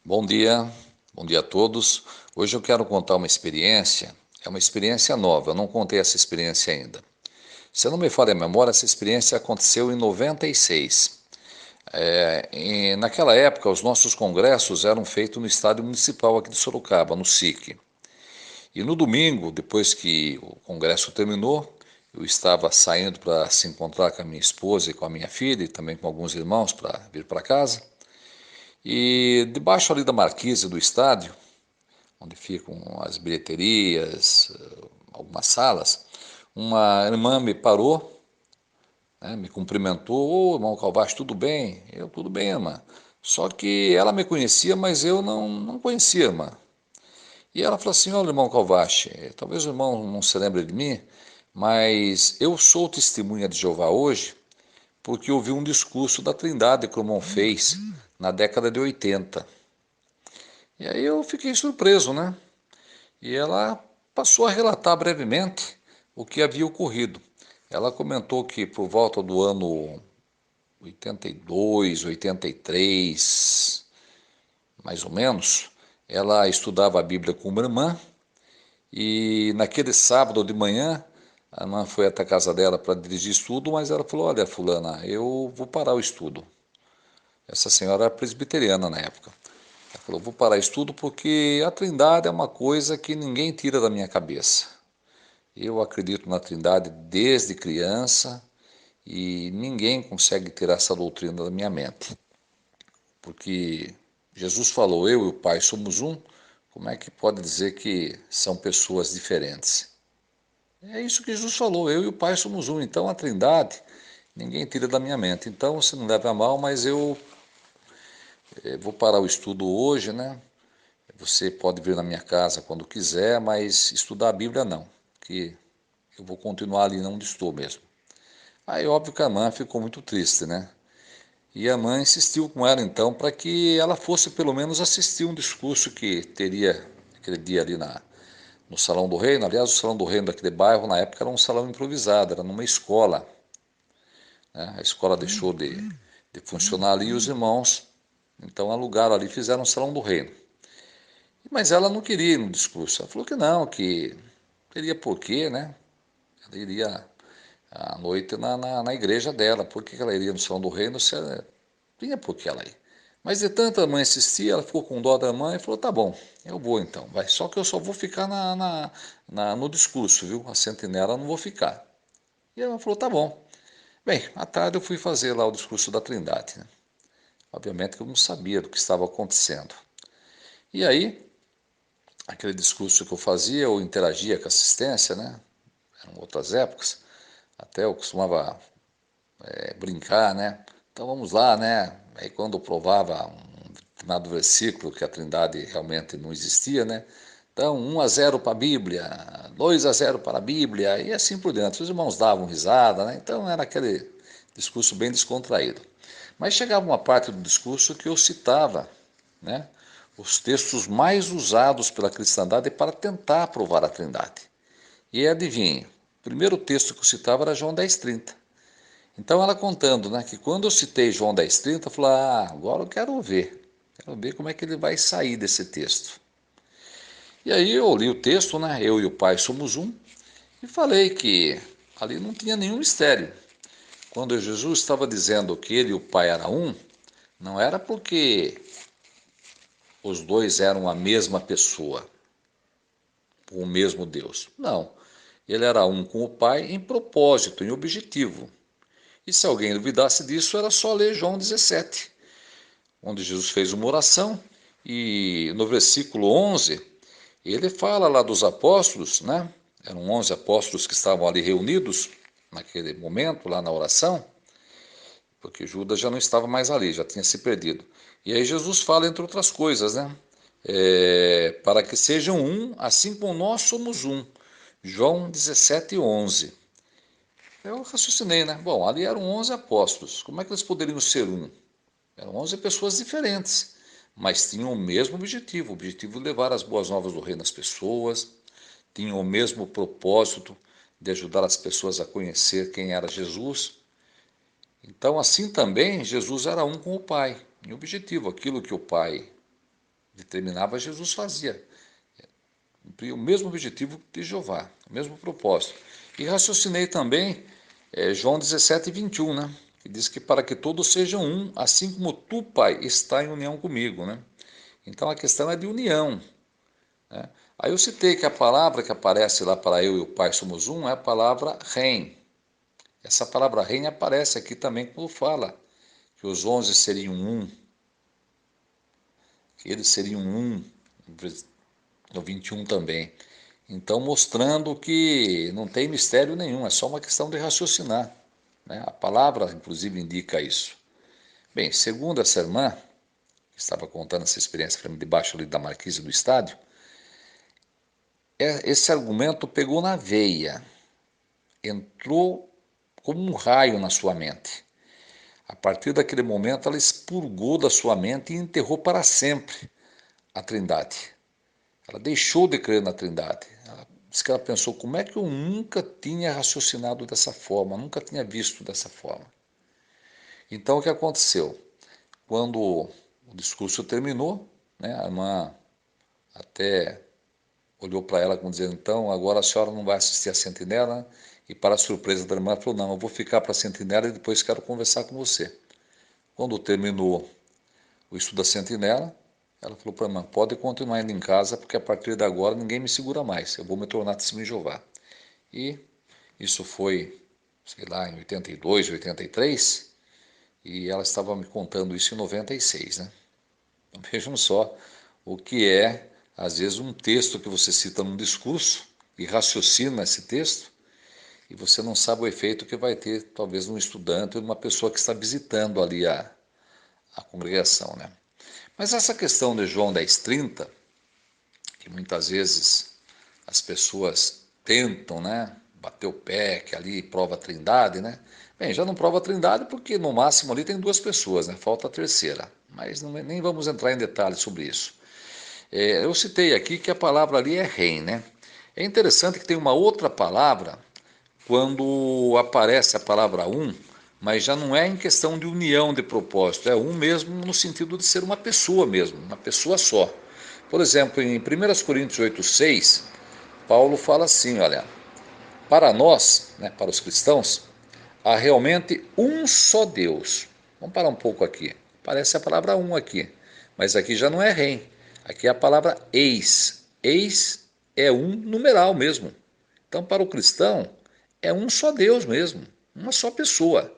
Bom dia a todos. Hoje eu quero contar uma experiência, é uma experiência nova, eu não contei essa experiência ainda. Se eu não me falha a memória, essa experiência aconteceu em 96. Naquela época, os nossos congressos eram feitos no estádio municipal aqui de Sorocaba, no SIC. E no domingo, depois que o congresso terminou, eu estava saindo para se encontrar com a minha esposa e com a minha filha, e também com alguns irmãos para vir para casa. E debaixo ali da marquise do estádio, onde ficam as bilheterias, algumas salas, uma irmã me parou, né, me cumprimentou: ô irmão Calvache, tudo bem? Eu, tudo bem, irmã. Só que ela me conhecia, mas eu não conhecia, irmã. E ela falou assim: olha, irmão Calvache, talvez o irmão não se lembre de mim, mas eu sou testemunha de Jeová hoje porque ouvi um discurso da Trindade que o irmão fez na década de 80. E aí eu fiquei surpreso, né? E ela passou a relatar brevemente o que havia ocorrido. Ela comentou que por volta do ano 82, 83, mais ou menos, ela estudava a Bíblia com uma irmã e naquele sábado de manhã a irmã foi até a casa dela para dirigir estudo, mas ela falou: olha, fulana, eu vou parar o estudo. Essa senhora era presbiteriana na época. Ela falou: vou parar o estudo porque a Trindade é uma coisa que ninguém tira da minha cabeça. Eu acredito na Trindade desde criança e ninguém consegue tirar essa doutrina da minha mente. Porque Jesus falou: eu e o Pai somos um, como é que pode dizer que são pessoas diferentes? É isso que Jesus falou: eu e o Pai somos um. Então a Trindade ninguém tira da minha mente. Então você não leva a mal, mas eu vou parar o estudo hoje, né? Você pode vir na minha casa quando quiser, mas estudar a Bíblia não, que eu vou continuar ali onde estou mesmo. Aí, óbvio que a mãe ficou muito triste, né? E a mãe insistiu com ela, então, para que ela fosse pelo menos assistir um discurso que teria aquele dia ali no Salão do Reino. Aliás, o Salão do Reino daquele bairro, na época, era um salão improvisado, era numa escola, né? A escola deixou de funcionar ali e os irmãos, então, alugaram ali e fizeram um Salão do Reino. Mas ela não queria ir no discurso. Ela falou que não, que teria porquê, né? Ela iria à noite na igreja dela. Por que ela iria no Salão do Reino se ela tinha por que ela ir? Mas de tanto a mãe insistir, ela ficou com dó da mãe e falou: tá bom, eu vou então, vai. Só que eu só vou ficar no discurso, viu? A sentinela eu não vou ficar. E ela falou: tá bom. Bem, à tarde eu fui fazer lá o discurso da Trindade, né? Obviamente que eu não sabia do que estava acontecendo. E aí, aquele discurso que eu fazia, eu interagia com a assistência, né? Eram outras épocas. Até eu costumava brincar, né? Então vamos lá, né? Aí quando eu provava um determinado versículo que a Trindade realmente não existia, né? Então 1-0 para a Bíblia, 2-0 para a Bíblia e assim por diante. Os irmãos davam risada, né? Então era aquele discurso bem descontraído. Mas chegava uma parte do discurso que eu citava, né? Os textos mais usados pela cristandade para tentar provar a Trindade. E adivinhe, o primeiro texto que eu citava era João 10,30. Então ela contando, né, que quando eu citei João 10,30, eu falei: agora eu quero ver como é que ele vai sair desse texto. E aí eu li o texto, né, eu e o Pai somos um, e falei que ali não tinha nenhum mistério. Quando Jesus estava dizendo que ele e o Pai eram um, não era porque os dois eram a mesma pessoa, o mesmo Deus. Não, ele era um com o Pai em propósito, em objetivo. E se alguém duvidasse disso, era só ler João 17, onde Jesus fez uma oração e no versículo 11, ele fala lá dos apóstolos, né? Eram 11 apóstolos que estavam ali reunidos naquele momento, lá na oração, porque Judas já não estava mais ali, já tinha se perdido. E aí Jesus fala, entre outras coisas, né? Para que sejam um, assim como nós somos um. João 17:11. Eu raciocinei, né? Bom, ali eram 11 apóstolos, como é que eles poderiam ser um? Eram 11 pessoas diferentes, mas tinham o mesmo objetivo, o objetivo de levar as boas novas do reino às pessoas, tinham o mesmo propósito de ajudar as pessoas a conhecer quem era Jesus. Então, assim também, Jesus era um com o Pai, em objetivo, aquilo que o Pai determinava, Jesus fazia. Cumpria o mesmo objetivo de Jeová, o mesmo propósito. E raciocinei também João 17:21, né? Que diz que para que todos sejam um, assim como tu, Pai, está em união comigo, né? Então a questão é de união, né? Aí eu citei que a palavra que aparece lá para eu e o Pai somos um é a palavra rem. Essa palavra rem aparece aqui também quando fala que os 11 seriam um, que eles seriam um, no 21 também. Então, mostrando que não tem mistério nenhum, é só uma questão de raciocinar, né? A palavra, inclusive, indica isso. Bem, segundo essa irmã, que estava contando essa experiência para mim debaixo ali da marquise do estádio, esse argumento pegou na veia, entrou como um raio na sua mente. A partir daquele momento, ela expurgou da sua mente e enterrou para sempre a Trindade. Ela deixou de crer na Trindade. Ela disse que ela pensou, como é que eu nunca tinha raciocinado dessa forma, nunca tinha visto dessa forma. Então, o que aconteceu? Quando o discurso terminou, né, a irmã até olhou para ela como dizendo, então, agora a senhora não vai assistir a Sentinela? E para a surpresa da irmã, ela falou, não, eu vou ficar para a Sentinela e depois quero conversar com você. Quando terminou o estudo da Sentinela, ela falou para a irmã, pode continuar indo em casa, porque a partir de agora ninguém me segura mais, eu vou me tornar testemunho de Jeová. E isso foi, sei lá, em 82, 83, e ela estava me contando isso em 96, né? Então, vejam só o que é, às vezes, um texto que você cita num discurso e raciocina esse texto, e você não sabe o efeito que vai ter, talvez, num estudante ou numa pessoa que está visitando ali a congregação, né? Mas essa questão de João 10:30, que muitas vezes as pessoas tentam, né, bater o pé, que ali prova a trindade, né? Bem, já não prova a trindade porque no máximo ali tem duas pessoas, né? Falta a terceira. Mas não, nem vamos entrar em detalhes sobre isso. Eu citei aqui que a palavra ali é rei, né? É interessante que tem uma outra palavra quando aparece a palavra um, mas já não é em questão de união de propósito, é um mesmo no sentido de ser uma pessoa mesmo, uma pessoa só. Por exemplo, em 1 Coríntios 8:6, Paulo fala assim, olha, para nós, né, para os cristãos, há realmente um só Deus. Vamos parar um pouco aqui. Parece a palavra um aqui, mas aqui já não é rei. Aqui é a palavra eis. Eis é um numeral mesmo. Então, para o cristão, é um só Deus mesmo, uma só pessoa.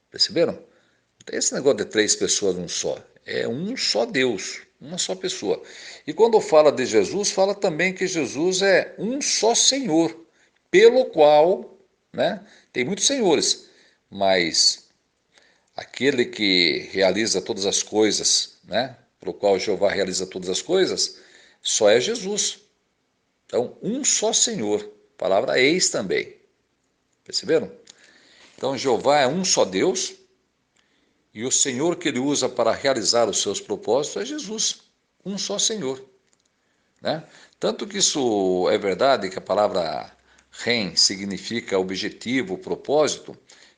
Perceberam? Não tem esse negócio de três pessoas num só. É um só Deus, uma só pessoa. E quando fala de Jesus, fala também que Jesus é um só Senhor, pelo qual, né, tem muitos senhores, mas aquele que realiza todas as coisas, né, pelo qual Jeová realiza todas as coisas, só é Jesus. Então, um só Senhor. Palavra eis também. Perceberam? Então, Jeová é um só Deus e o Senhor que ele usa para realizar os seus propósitos é Jesus, um só Senhor, né? Tanto que isso é verdade que a palavra rem significa objetivo, propósito,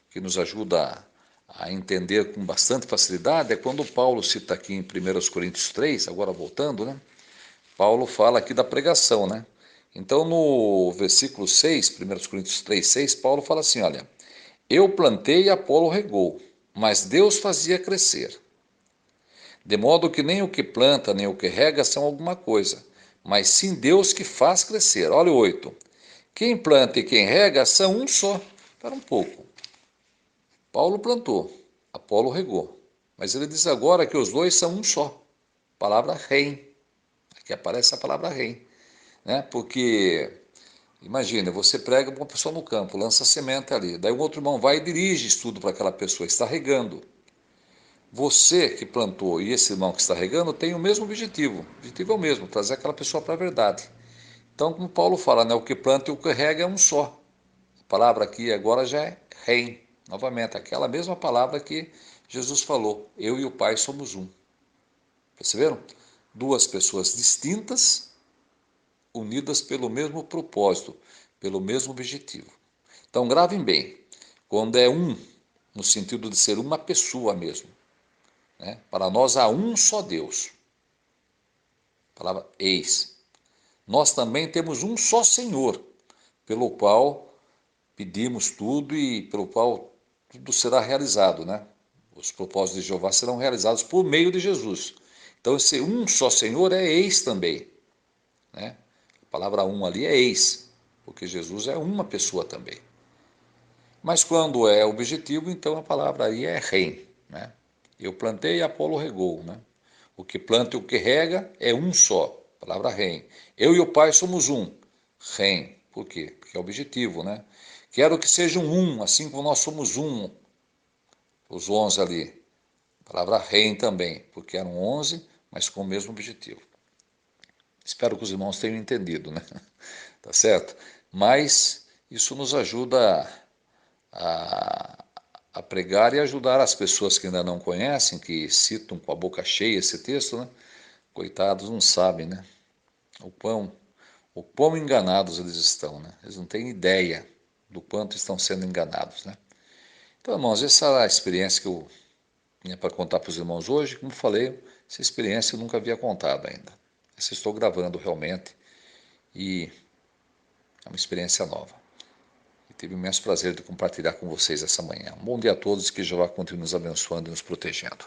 que nos ajuda a entender com bastante facilidade, é quando Paulo cita aqui em 1 Coríntios 3, agora voltando, né? Paulo fala aqui da pregação, né? Então, no versículo 6, 1 Coríntios 3:6, Paulo fala assim, olha, eu plantei e Apolo regou, mas Deus fazia crescer. De modo que nem o que planta, nem o que rega são alguma coisa, mas sim Deus que faz crescer. Olha o 8. Quem planta e quem rega são um só. Espera um pouco. Paulo plantou, Apolo regou. Mas ele diz agora que os dois são um só. Palavra rei. Aqui aparece a palavra rei, né? Porque imagina, você prega para uma pessoa no campo, lança semente ali, daí um outro irmão vai e dirige estudo para aquela pessoa, está regando. Você que plantou e esse irmão que está regando tem o mesmo objetivo. O objetivo é o mesmo, trazer aquela pessoa para a verdade. Então, como Paulo fala, né, o que planta e o que rega é um só. A palavra aqui agora já é rei. Novamente, aquela mesma palavra que Jesus falou, eu e o Pai somos um. Perceberam? Duas pessoas distintas, unidas pelo mesmo propósito, pelo mesmo objetivo. Então, gravem bem, quando é um, no sentido de ser uma pessoa mesmo, né? Para nós há um só Deus. palavra eis. Nós também temos um só Senhor, pelo qual pedimos tudo e pelo qual tudo será realizado, né? Os propósitos de Jeová serão realizados por meio de Jesus. Então, esse um só Senhor é eis também, né? A palavra um ali é eis, porque Jesus é uma pessoa também. Mas quando é objetivo, então a palavra aí é rem, né? Eu plantei e Apolo regou, né? O que planta e o que rega é um só, palavra rem. Eu e o Pai somos um, rem. Por quê? Porque é objetivo, né? Quero que sejam um, assim como nós somos um, os 11 ali. Palavra rem também, porque eram 11, mas com o mesmo objetivo. Espero que os irmãos tenham entendido, né? Tá certo? Mas isso nos ajuda a, a pregar e ajudar as pessoas que ainda não conhecem, que citam com a boca cheia esse texto, né? Coitados, não sabem, né? O quão enganados eles estão, né? Eles não têm ideia do quanto estão sendo enganados, né? Então, irmãos, essa é a experiência que eu tinha para contar para os irmãos hoje. Como falei, essa experiência eu nunca havia contado ainda. Essa estou gravando realmente e é uma experiência nova. E tive o imenso prazer de compartilhar com vocês essa manhã. Um bom dia a todos, que Jeová continue nos abençoando e nos protegendo.